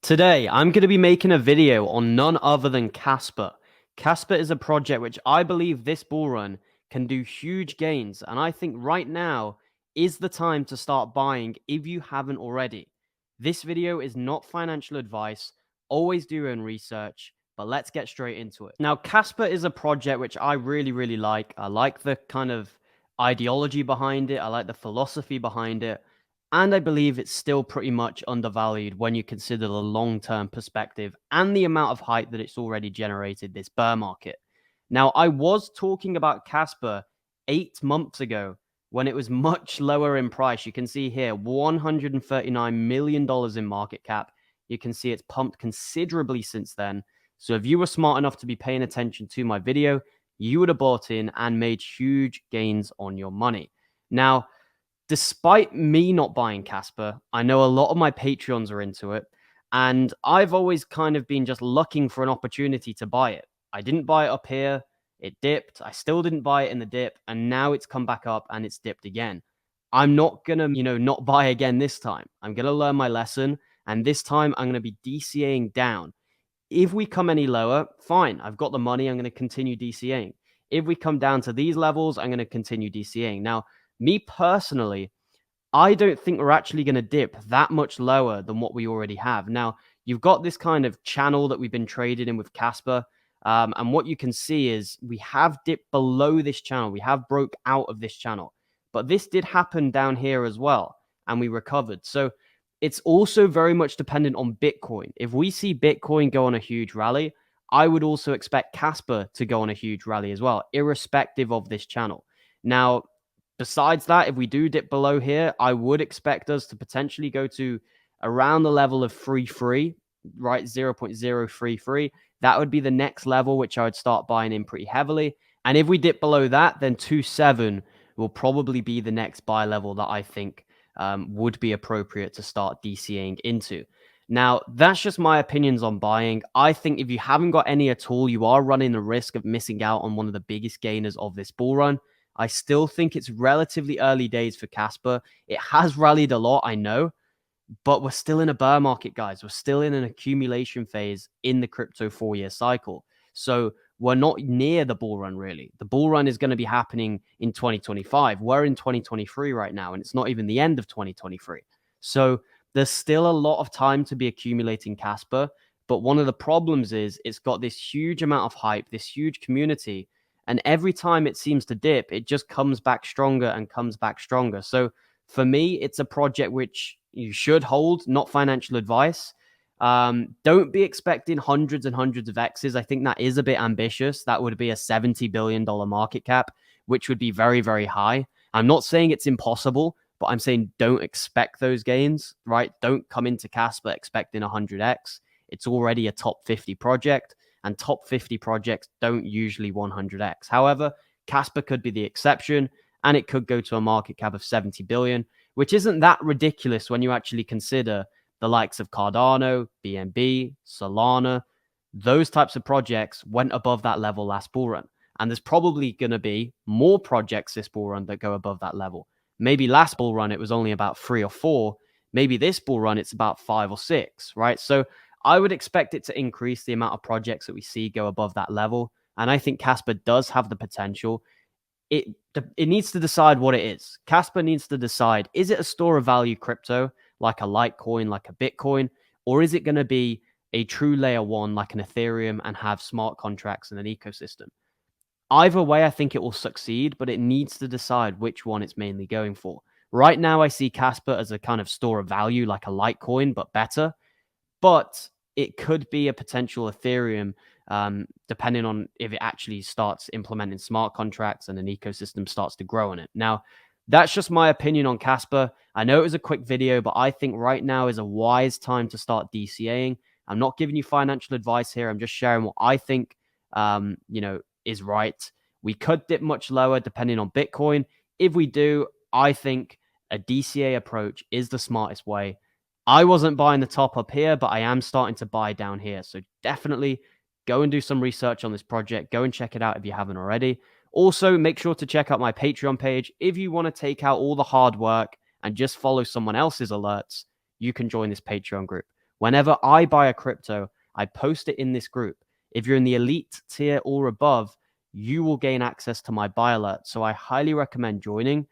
Today, I'm going to be making a video on none other than KASPA. KASPA is a project which I believe this bull run can do huge gains, and I think right now is the time to start buying if you haven't already. This video is not financial advice. Always do your own research, but let's get straight into it. Now, KASPA is a project which I really like. I like the kind of ideology behind it. I like the philosophy behind it. And I believe it's still pretty much undervalued when you consider the long-term perspective and the amount of hype that it's already generated this bear market. Now, I was talking about Casper 8 months ago when it was much lower in price. You can see here $139 million in market cap. You can see it's pumped considerably since then. So if you were smart enough to be paying attention to my video, you would have bought in and made huge gains on your money. Now, despite me not buying Casper, I know a lot of my Patreons are into it, and I've always kind of been just looking for an opportunity to buy it. I didn't buy it up here, it dipped, I still didn't buy it in the dip, and now it's come back up and it's dipped again. I'm not gonna, not buy again this time. I'm gonna learn my lesson, and this time I'm gonna be DCAing down. If we come any lower, fine, I've got the money, I'm gonna continue DCAing. If we come down to these levels, I'm gonna continue DCAing. Now, me personally, I don't think we're actually going to dip that much lower than what we already have. Now, you've got this kind of channel that we've been trading in with Casper. And what you can see is we have dipped below this channel. We have broke out of this channel. But this did happen down here as well. And we recovered. So it's also very much dependent on Bitcoin. If we see Bitcoin go on a huge rally, I would also expect Casper to go on a huge rally as well, irrespective of this channel. Now, besides that, if we do dip below here, I would expect us to potentially go to around the level of 3.3, right? 0.033. That would be the next level, which I would start buying in pretty heavily. And if we dip below that, then 2.7 will probably be the next buy level that I think would be appropriate to start DCAing into. Now, that's just my opinions on buying. I think if you haven't got any at all, you are running the risk of missing out on one of the biggest gainers of this bull run. I still think it's relatively early days for Casper. It has rallied a lot, I know, but we're still in a bear market, guys. We're still in an accumulation phase in the crypto 4-year cycle. So we're not near the bull run, really. The bull run is going to be happening in 2025. We're in 2023 right now, and it's not even the end of 2023. So there's still a lot of time to be accumulating Casper. But one of the problems is it's got this huge amount of hype, this huge community. And every time it seems to dip, it just comes back stronger and comes back stronger. So for me, it's a project which you should hold, not financial advice. Don't be expecting hundreds and hundreds of X's. I think that is a bit ambitious. That would be a $70 billion market cap, which would be very high. I'm not saying it's impossible, but I'm saying don't expect those gains, right? Don't come into Casper expecting 100X. It's already a top 50 project, and top 50 projects don't usually 100X. However, Casper could be the exception, and it could go to a market cap of 70 billion, which isn't that ridiculous when you actually consider the likes of Cardano, BNB, Solana. Those types of projects went above that level last bull run. And there's probably going to be more projects this bull run that go above that level. Maybe last bull run, it was only about 3 or 4. Maybe this bull run, it's about 5 or 6, right? So I would expect it to increase the amount of projects that we see go above that level. And I think Casper does have the potential. It needs to decide what it is. Casper needs to decide, is it a store of value crypto, like a Litecoin, like a Bitcoin, or is it going to be a true layer one, like an Ethereum, and have smart contracts and an ecosystem? Either way, I think it will succeed, but it needs to decide which one it's mainly going for. Right now, I see Casper as a kind of store of value, like a Litecoin, but better. But it could be a potential Ethereum, depending on if it actually starts implementing smart contracts and an ecosystem starts to grow on it. Now, that's just my opinion on Casper. I know it was a quick video, but I think right now is a wise time to start DCAing. I'm not giving you financial advice here. I'm just sharing what I think, is right. We could dip much lower depending on Bitcoin. If we do, I think a DCA approach is the smartest way. I wasn't buying the top up here, but I am starting to buy down here. So definitely go and do some research on this project. Go and check it out if you haven't already. Also, make sure to check out my Patreon page. If you want to take out all the hard work and just follow someone else's alerts, you can join this Patreon group. Whenever I buy a crypto, I post it in this group. If you're in the elite tier or above, you will gain access to my buy alert. So I highly recommend joining.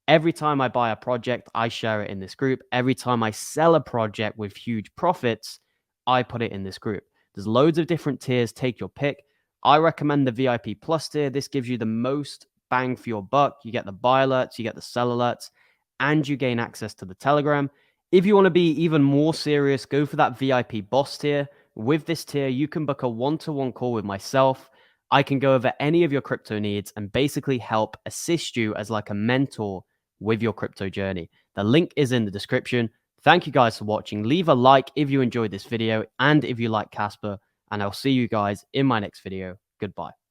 Every time I buy a project, I share it in this group. Every time I sell a project with huge profits, I put it in this group. There's loads of different tiers. Take your pick. I recommend the VIP Plus tier. This gives you the most bang for your buck. You get the buy alerts, you get the sell alerts, and you gain access to the Telegram. If you want to be even more serious, go for that VIP Boss tier. With this tier, you can book a one-to-one call with myself. I can go over any of your crypto needs and basically help assist you as like a mentor with your crypto journey. The link is in the description. Thank you guys for watching. Leave a like if you enjoyed this video and if you like KASPA, and I'll see you guys in my next video. Goodbye.